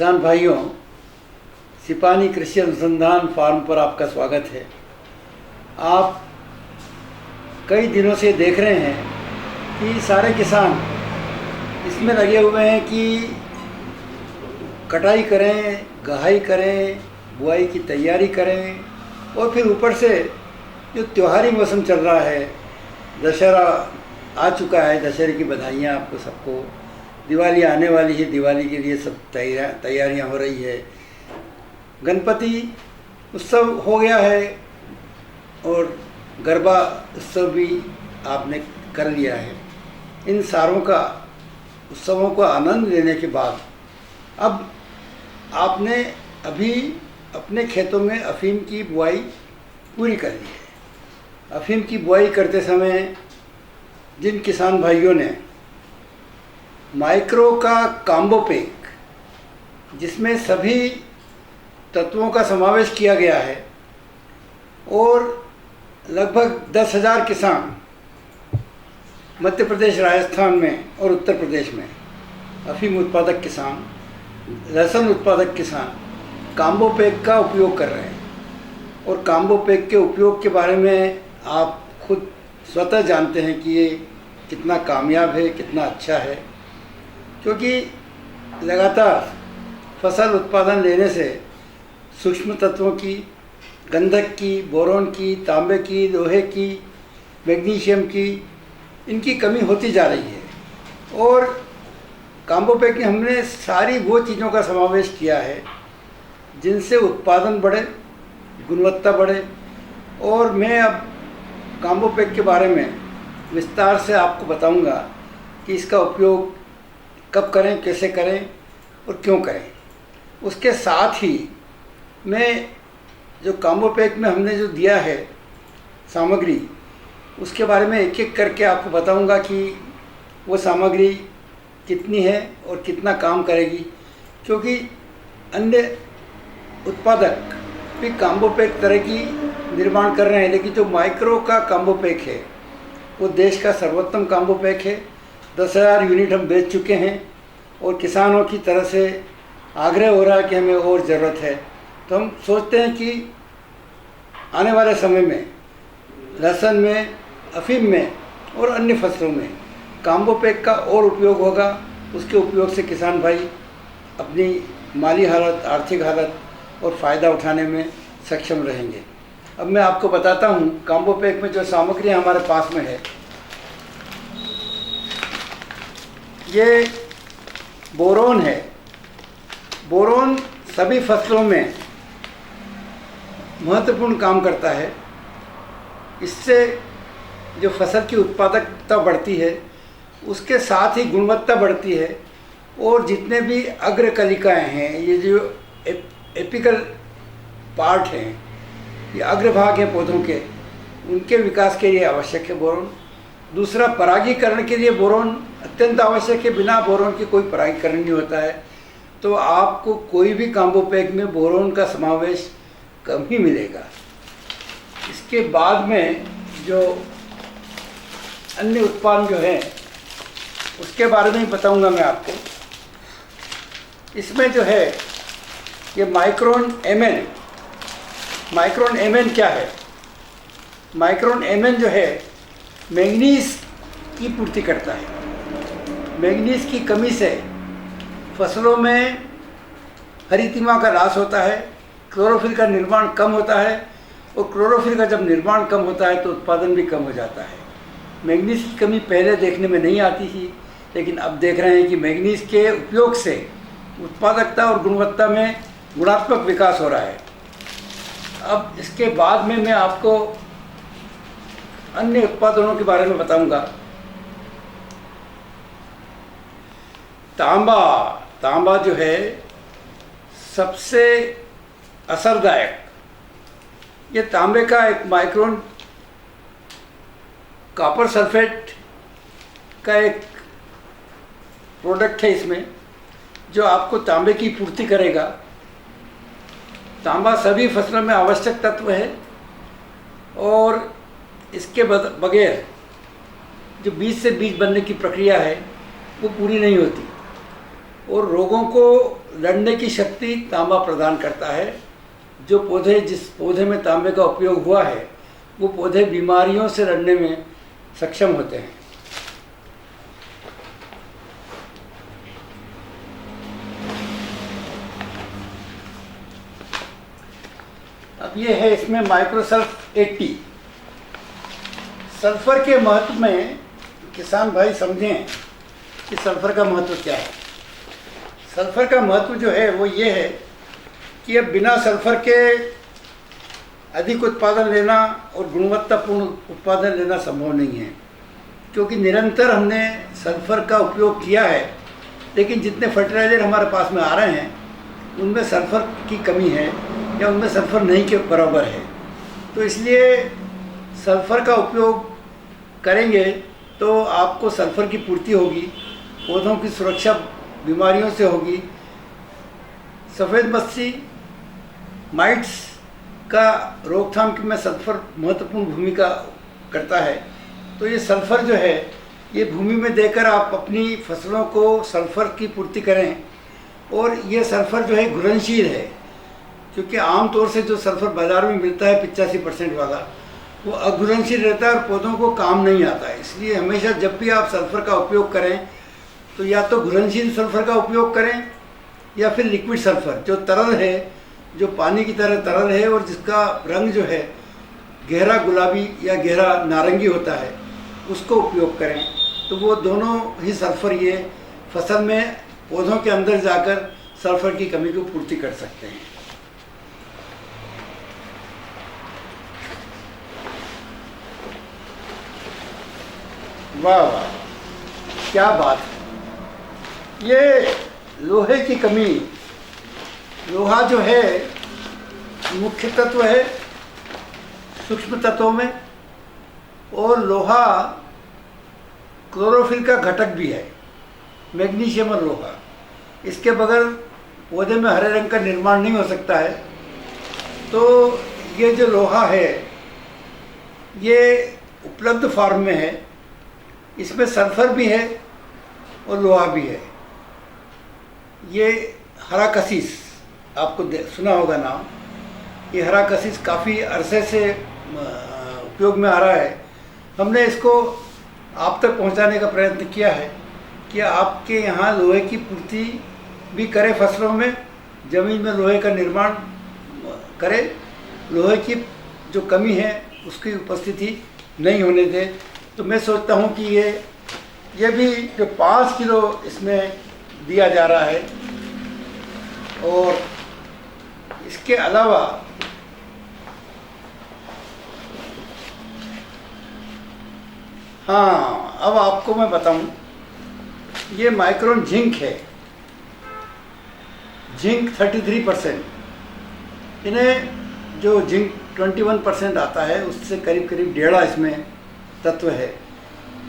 किसान भाइयों, सिपानी कृषि अनुसंधान फार्म पर आपका स्वागत है। आप कई दिनों से देख रहे हैं कि सारे किसान इसमें लगे हुए हैं कि कटाई करें, गहाई करें, बुआई की तैयारी करें और फिर ऊपर से जो त्योहारी मौसम चल रहा है, दशहरा आ चुका है, दशहरे की बधाइयाँ आपको सबको। दिवाली आने वाली है, दिवाली के लिए सब तैयारियाँ हो रही है। गणपति उत्सव हो गया है और गरबा उत्सव भी आपने कर लिया है। इन सारों का उत्सवों का आनंद लेने के बाद अब आपने अभी अपने खेतों में अफीम की बुआई पूरी कर ली है। अफीम की बुआई करते समय जिन किसान भाइयों ने माइक्रो का कॉम्बो पैक, जिसमें सभी तत्वों का समावेश किया गया है, और लगभग 10,000 किसान मध्य प्रदेश, राजस्थान में और उत्तर प्रदेश में अफीम उत्पादक किसान, लहसुन उत्पादक किसान कॉम्बो पैक का उपयोग कर रहे हैं। और कॉम्बो पैक के उपयोग के बारे में आप खुद स्वतः जानते हैं कि ये कितना कामयाब है, कितना अच्छा है। क्योंकि लगातार फसल उत्पादन लेने से सूक्ष्म तत्वों की, गंधक की, बोरोन की, तांबे की, लोहे की, मैग्नीशियम की, इनकी कमी होती जा रही है। और कॉम्बो पैक में हमने सारी वो चीज़ों का समावेश किया है जिनसे उत्पादन बढ़े, गुणवत्ता बढ़े। और मैं अब कॉम्बो पैक के बारे में विस्तार से आपको बताऊंगा कि इसका उपयोग कब करें, कैसे करें और क्यों करें। उसके साथ ही मैं जो कॉम्बो पैक में हमने जो दिया है सामग्री, उसके बारे में एक एक करके आपको बताऊंगा कि वो सामग्री कितनी है और कितना काम करेगी। क्योंकि अन्य उत्पादक भी कॉम्बो पैक तरह की निर्माण कर रहे हैं, लेकिन जो माइक्रो का कॉम्बो पैक है वो देश का सर्वोत्तम कॉम्बो पैक है। 10,000 यूनिट हम बेच चुके हैं और किसानों की तरफ से आग्रह हो रहा है कि हमें और ज़रूरत है। तो हम सोचते हैं कि आने वाले समय में लहसुन में, अफीम में और अन्य फसलों में कॉम्बो पैक का और उपयोग होगा। उसके उपयोग से किसान भाई अपनी माली हालत, आर्थिक हालत और फ़ायदा उठाने में सक्षम रहेंगे। अब मैं आपको बताता हूँ कॉम्बो पैक में जो सामग्री हमारे पास में है। ये बोरोन है। बोरोन सभी फसलों में महत्वपूर्ण काम करता है। इससे जो फसल की उत्पादकता बढ़ती है, उसके साथ ही गुणवत्ता बढ़ती है। और जितने भी अग्रकलिकाएँ हैं, ये जो एपिकल पार्ट हैं, ये अग्रभाग हैं पौधों के, उनके विकास के लिए आवश्यक है बोरोन। दूसरा, परागीकरण के लिए बोरोन अत्यंत आवश्यक है। बिना बोरोन के कोई परागीकरण नहीं होता है। तो आपको कोई भी कॉम्बो पैक में बोरोन का समावेश कम ही मिलेगा। इसके बाद में जो अन्य उत्पाद जो हैं उसके बारे में ही बताऊंगा मैं आपको। इसमें जो है ये माइक्रोन एमएन। माइक्रोन एमएन क्या है? माइक्रोन एमएन जो है मैंगनीज की पूर्ति करता है। मैंगनीज की कमी से फसलों में हरितिमा का नाश होता है, क्लोरोफिल का निर्माण कम होता है, और क्लोरोफिल का जब निर्माण कम होता है तो उत्पादन भी कम हो जाता है। मैंगनीज की कमी पहले देखने में नहीं आती थी, लेकिन अब देख रहे हैं कि मैंगनीज के उपयोग से उत्पादकता और गुणवत्ता में गुणात्मक विकास हो रहा है। अब इसके बाद में मैं आपको अन्य उत्पादनों के बारे में बताऊंगा। तांबा जो है सबसे असरदायक, ये तांबे का एक माइक्रोन कॉपर सल्फेट का एक प्रोडक्ट है इसमें, जो आपको तांबे की पूर्ति करेगा। तांबा सभी फसलों में आवश्यक तत्व है और इसके बगैर जो बीज से बीज बनने की प्रक्रिया है वो पूरी नहीं होती। और रोगों को लड़ने की शक्ति तांबा प्रदान करता है। जो पौधे, जिस पौधे में तांबे का उपयोग हुआ है वो पौधे बीमारियों से लड़ने में सक्षम होते हैं। अब ये है इसमें माइक्रोसल्फ 80। सल्फर के महत्व में किसान भाई समझें कि सल्फर का महत्व क्या है। सल्फर का महत्व जो है वो ये है कि अब बिना सल्फर के अधिक उत्पादन लेना और गुणवत्तापूर्ण उत्पादन लेना संभव नहीं है, क्योंकि निरंतर हमने सल्फर का उपयोग किया है, लेकिन जितने फर्टिलाइज़र हमारे पास में आ रहे हैं उनमें सल्फर की कमी है या उनमें सल्फर नहीं के बराबर है। तो इसलिए सल्फर का उपयोग करेंगे तो आपको सल्फर की पूर्ति होगी, पौधों की सुरक्षा बीमारियों से होगी। सफ़ेद मस्सी माइट्स का रोकथाम में सल्फर महत्वपूर्ण भूमिका करता है। तो ये सल्फर जो है ये भूमि में देकर आप अपनी फसलों को सल्फर की पूर्ति करें। और ये सल्फर जो है घुलनशील है, क्योंकि आमतौर से जो सल्फर बाज़ार में मिलता है 85% वाला वो अघुलनशील रहता है और पौधों को काम नहीं आता है। इसलिए हमेशा जब भी आप सल्फर का उपयोग करें तो या तो घुलनशील सल्फर का उपयोग करें या फिर लिक्विड सल्फर जो तरल है, जो पानी की तरह तरल है और जिसका रंग जो है गहरा गुलाबी या गहरा नारंगी होता है, उसको उपयोग करें। तो वो दोनों ही सल्फर ये फसल में पौधों के अंदर जाकर सल्फर की कमी को पूर्ति कर सकते हैं। वाह वाह, क्या बात है। ये लोहे की कमी, लोहा जो है मुख्य तत्व है सूक्ष्म तत्वों में, और लोहा क्लोरोफिल का घटक भी है, मैग्नीशियम और लोहा। इसके बगैर पौधे में हरे रंग का निर्माण नहीं हो सकता है। तो ये जो लोहा है ये उपलब्ध फॉर्म में है, इसमें सल्फर भी है और लोहा भी है। ये हरा कशिश आपको सुना होगा नाम। ये हरा कशिश काफ़ी अरसे से उपयोग में आ रहा है। हमने इसको आप तक पहुंचाने का प्रयत्न किया है कि आपके यहाँ लोहे की पूर्ति भी करें, फसलों में ज़मीन में लोहे का निर्माण करें, लोहे की जो कमी है उसकी उपस्थिति नहीं होने दें। तो मैं सोचता हूँ कि ये भी जो 5 किलो इसमें दिया जा रहा है, और इसके अलावा हाँ, अब आपको मैं बताऊं, ये माइक्रोन जिंक है, जिंक 33%। इन्हें जो जिंक 21% आता है उससे करीब करीब 1.5 इसमें तत्व है,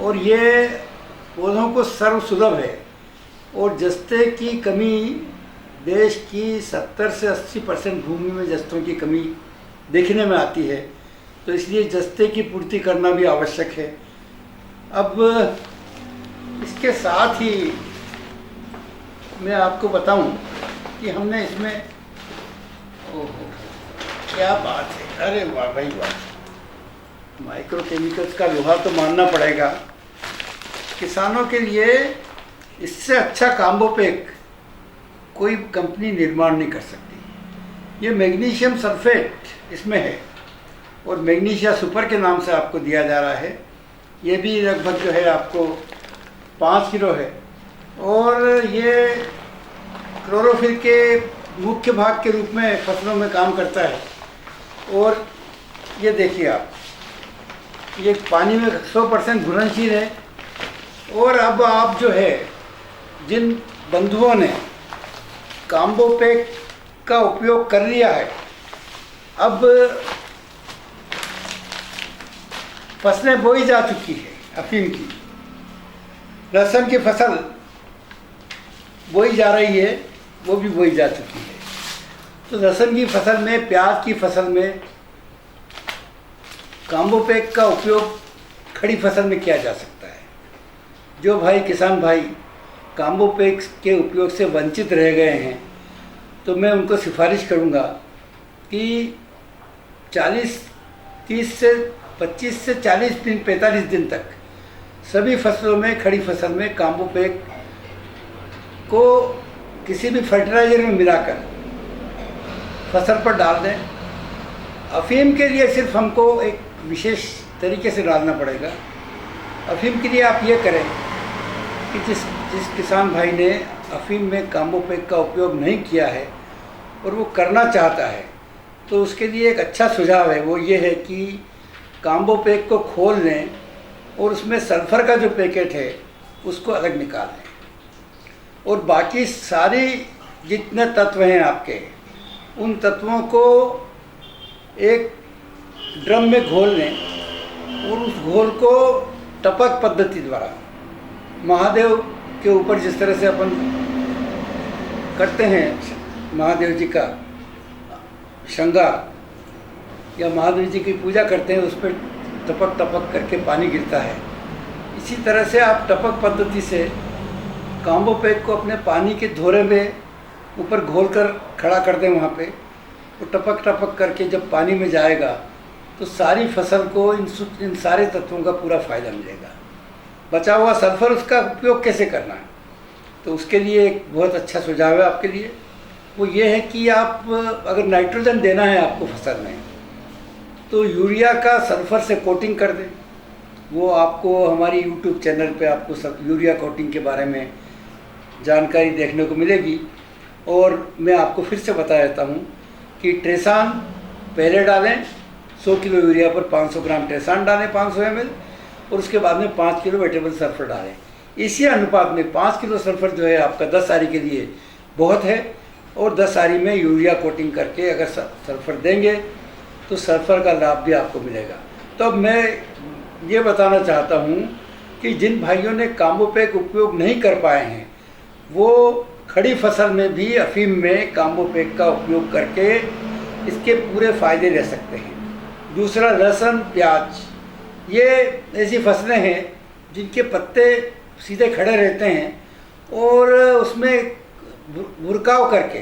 और ये पौधों को सर्वसुलभ है। और जस्ते की कमी देश की 70 से 80% भूमि में जस्तों की कमी देखने में आती है, तो इसलिए जस्ते की पूर्ति करना भी आवश्यक है। अब इसके साथ ही मैं आपको बताऊं कि हमने इसमें, ओहो क्या बात है, अरे वाह भाई वाह, माइक्रो केमिकल्स का लोहा तो मानना पड़ेगा। किसानों के लिए इससे अच्छा काम्बोपेक कोई कंपनी निर्माण नहीं कर सकती। ये मैग्नीशियम सल्फेट इसमें है और मैग्नीशिया सुपर के नाम से आपको दिया जा रहा है। ये भी लगभग जो है आपको 5 किलो है, और ये क्लोरोफिल के मुख्य भाग के रूप में फसलों में काम करता है। और ये देखिए आप, ये पानी में 100% घुलनशील है। और अब आप जो है, जिन बंधुओं ने काम्बोपेक का उपयोग कर लिया है, अब फसलें बोई जा चुकी है। अफीम की, लहसुन की फसल बोई जा रही है, वो भी बोई जा चुकी है। तो लहसुन की फसल में, प्याज की फसल में काम्बोपेक का उपयोग खड़ी फसल में किया जा सकता है। जो भाई किसान भाई काम्बोपेक्स के उपयोग से वंचित रह गए हैं, तो मैं उनको सिफारिश करूंगा कि 30 से 25 से 40 दिन 45 दिन तक सभी फसलों में, खड़ी फसल में काम्बोपेक को किसी भी फर्टिलाइजर में मिलाकर फसल पर डाल दें। अफीम के लिए सिर्फ हमको एक विशेष तरीके से डालना पड़ेगा। अफीम के लिए आप ये करें कि जिस किसान भाई ने अफीम में काम्बोपेक का उपयोग नहीं किया है और वो करना चाहता है, तो उसके लिए एक अच्छा सुझाव है, वो ये है कि काम्बोपेक को खोल लें और उसमें सल्फ़र का जो पैकेट है उसको अलग निकाल लें और बाकी सारी जितने तत्व हैं आपके, उन तत्वों को एक ड्रम में घोल लें और उस घोल को टपक पद्धति द्वारा महादेव के ऊपर जिस तरह से अपन करते हैं, महादेव जी का श्रृंगार या महादेव जी की पूजा करते हैं, उस पर टपक टपक करके पानी गिरता है, इसी तरह से आप टपक पद्धति से काम्बोपेक को अपने पानी के धोरे में ऊपर घोल कर खड़ा कर दें वहाँ पे, तो टपक टपक करके जब पानी में जाएगा तो सारी फसल को इन सारे तत्वों का पूरा फ़ायदा मिलेगा। बचा हुआ सल्फ़र उसका उपयोग कैसे करना है, तो उसके लिए एक बहुत अच्छा सुझाव है आपके लिए। वो ये है कि आप अगर नाइट्रोजन देना है आपको फसल में, तो यूरिया का सल्फ़र से कोटिंग कर दें। वो आपको हमारी यूट्यूब चैनल पे आपको सब यूरिया कोटिंग के बारे में जानकारी देखने को मिलेगी। और मैं आपको फिर से बता देता हूँ कि ट्रेसान पहले डालें, 100 किलो यूरिया पर 500 ग्राम ट्रेसान डालें 500 ml, और उसके बाद में 5 किलो वेटेबल सल्फ़र डालें। इसी अनुपात में 5 किलो सल्फ़र जो है आपका 10 सारी के लिए बहुत है, और 10 सारी में यूरिया कोटिंग करके अगर सल्फ़र देंगे तो सल्फ़र का लाभ भी आपको मिलेगा। तो अब मैं ये बताना चाहता हूँ कि जिन भाइयों ने काम्बोपेक उपयोग नहीं कर पाए हैं, वो खड़ी फसल में भी अफीम में काम्बोपेक का उपयोग करके इसके पूरे फ़ायदे ले सकते हैं। दूसरा, लहसुन, प्याज, ये ऐसी फसलें हैं जिनके पत्ते सीधे खड़े रहते हैं और उसमें भुरकाव करके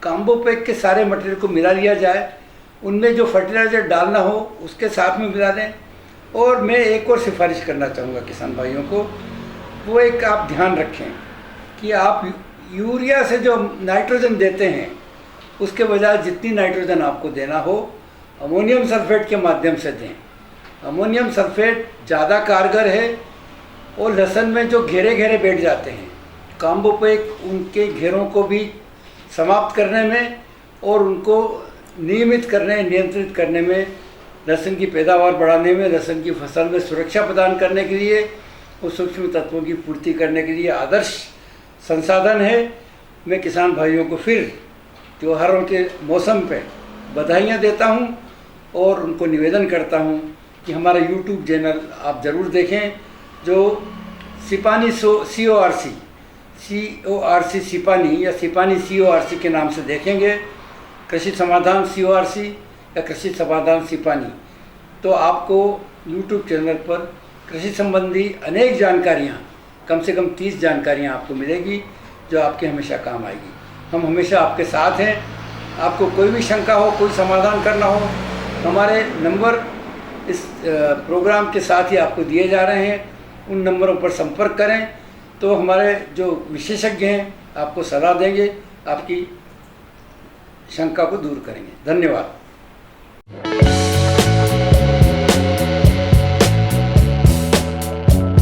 काम्बोपेक के सारे मटेरियल को मिला लिया जाए, उनमें जो फर्टिलाइज़र डालना हो उसके साथ में मिला दें। और मैं एक और सिफारिश करना चाहूँगा किसान भाइयों को, वो एक आप ध्यान रखें कि आप यूरिया से जो नाइट्रोजन देते हैं उसके बजाय जितनी नाइट्रोजन आपको देना हो अमोनियम सल्फेट के माध्यम से दें। अमोनियम सल्फेट ज़्यादा कारगर है और लहसुन में जो घेरे घेरे बैठ जाते हैं, काम्बोपेक उनके घेरों को भी समाप्त करने में और उनको नियमित करने, नियंत्रित करने में, लहसुन की पैदावार बढ़ाने में, लहसुन की फसल में सुरक्षा प्रदान करने के लिए और सूक्ष्म तत्वों की पूर्ति करने के लिए आदर्श संसाधन है। मैं किसान भाइयों को फिर त्योहारों के मौसम पे बधाइयाँ देता हूँ और उनको निवेदन करता हूँ कि हमारा यूट्यूब चैनल आप ज़रूर देखें, जो सिपानी CORC सिपानी या सिपानी CORC के नाम से देखेंगे, कृषि समाधान CORC या कृषि समाधान सिपानी, तो आपको यूट्यूब चैनल पर कृषि संबंधी अनेक जानकारियाँ, कम से कम 30 जानकारियाँ आपको मिलेगी जो आपके हमेशा काम आएगी। हम हमेशा आपके साथ हैं। आपको कोई भी शंका हो, कोई समाधान करना हो, हमारे नंबर इस प्रोग्राम के साथ ही आपको दिए जा रहे हैं, उन नंबरों पर संपर्क करें तो हमारे जो विशेषज्ञ हैं आपको सलाह देंगे, आपकी शंका को दूर करेंगे। धन्यवाद।